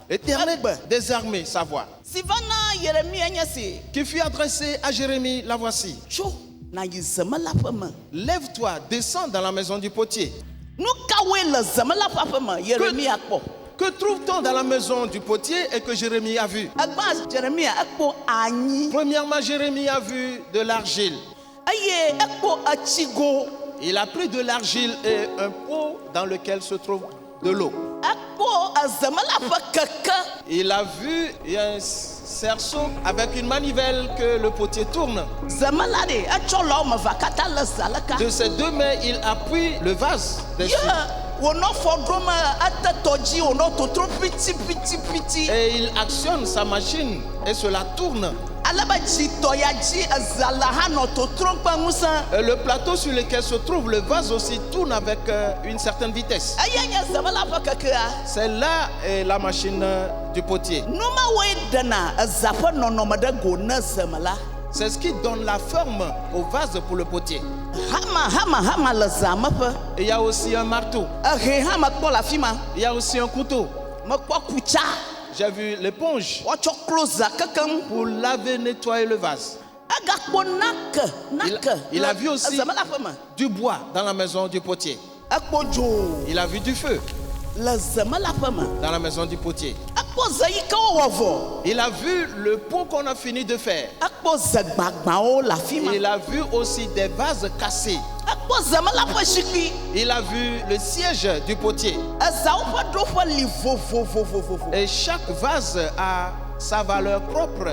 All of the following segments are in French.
L'Éternel des armées, sa voix, qui fut adressée à Jérémie, la voici. Lève-toi, descends dans la maison du potier. Que trouve-t-on dans la maison du potier et que Jérémie a vu? Premièrement, Jérémie a vu de l'argile. Il a pris de l'argile et un pot dans lequel se trouve de l'eau. Il a vu un cerceau avec une manivelle que le potier tourne. De ses deux mains, il appuie le vase dessus. Et il actionne sa machine et cela tourne. Et le plateau sur lequel se trouve le vase aussi tourne avec une certaine vitesse. C'est là la machine du potier. C'est ce qui donne la forme au vase pour le potier. Et il y a aussi un marteau. Il y a aussi un couteau. J'ai vu l'éponge pour laver, nettoyer le vase. Il a vu aussi du bois dans la maison du potier. Il a vu du feu dans la maison du potier. Il a vu le pot qu'on a fini de faire. Il a vu aussi des vases cassés. Il a vu le siège du potier. Et chaque vase a sa valeur propre.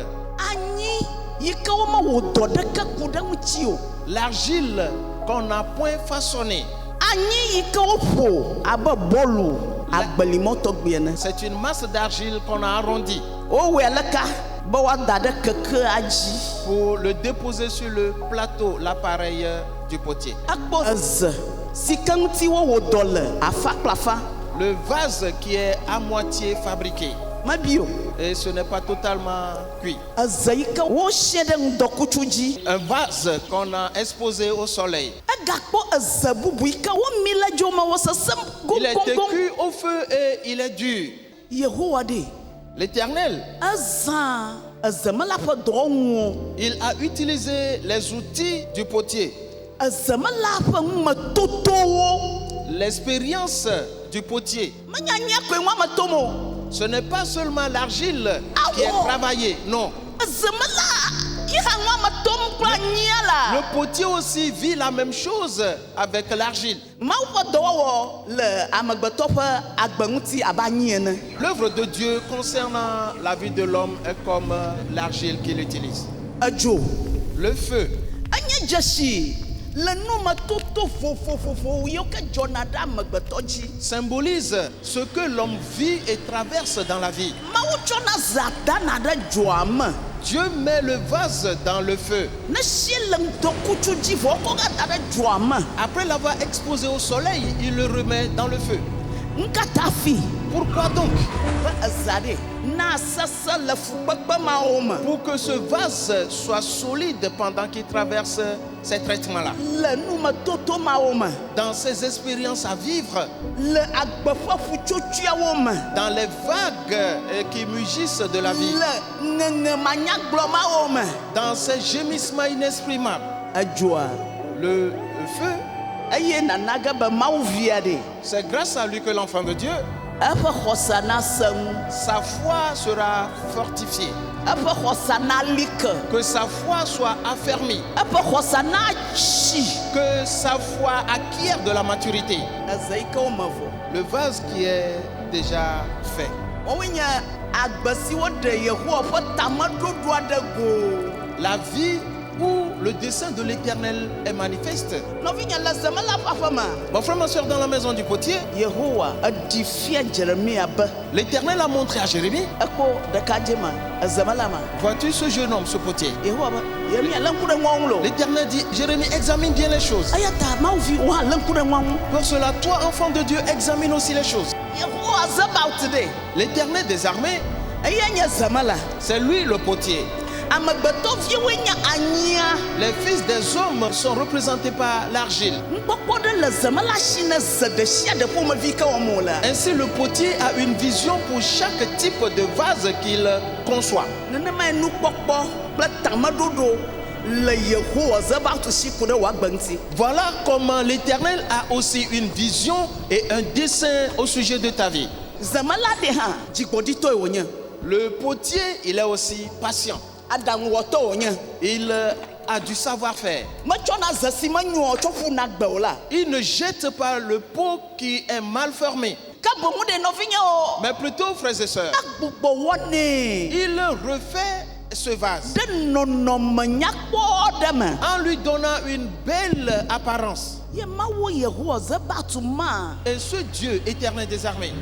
L'argile qu'on n'a point façonnée, c'est une masse d'argile qu'on a arrondie pour le déposer sur le plateau, l'appareil du potier. Le vase qui est à moitié fabriqué et ce n'est pas totalement cuit. Un vase qu'on a exposé au soleil. Il a été cuit au feu et il est dur. L'Éternel, il a utilisé les outils du potier. L'expérience du potier. Ce n'est pas seulement l'argile qui est travaillée, non. Le potier aussi vit la même chose avec l'argile. L'œuvre de Dieu concernant la vie de l'homme est comme l'argile qu'il utilise. Le feu. Symbolise ce que l'homme vit et traverse dans la vie. Dieu met le vase dans le feu. Après l'avoir exposé au soleil, il le remet dans le feu. Pourquoi donc? Pour que ce vase soit solide pendant qu'il traverse ces traitements-là. Dans ces expériences à vivre. Dans les vagues qui mugissent de la vie. Dans ces gémissements inexprimables. Le feu. C'est grâce à lui que l'enfant de Dieu, sa foi sera fortifiée. Que sa foi soit affermie. Que sa foi acquiert de la maturité. Le vase qui est déjà fait. La vie où le dessein de l'Éternel est manifeste. Mon frère, ma soeur, dans la maison du potier, l'Éternel a montré à Jérémie. Vois-tu ce jeune homme, ce potier? L'Éternel dit, Jérémie, examine bien les choses. Pour cela, toi, enfant de Dieu, examine aussi les choses. L'Éternel des armées, c'est lui le potier. Les fils des hommes sont représentés par l'argile. Ainsi, le potier a une vision pour chaque type de vase qu'il conçoit. Voilà comment l'Éternel a aussi une vision et un dessein au sujet de ta vie. Le potier, il est aussi patient. Il a du savoir-faire. Il ne jette pas le pot qui est mal formé, mais plutôt, frères et sœurs, il refait ce vase en lui donnant une belle apparence. Et ce Dieu éternel des armées,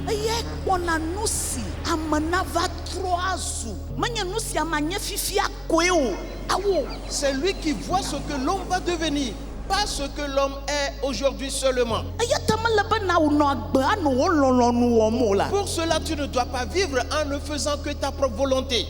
c'est lui qui voit ce que l'homme va devenir, pas ce que l'homme est aujourd'hui seulement. Pour cela, tu ne dois pas vivre en ne faisant que ta propre volonté.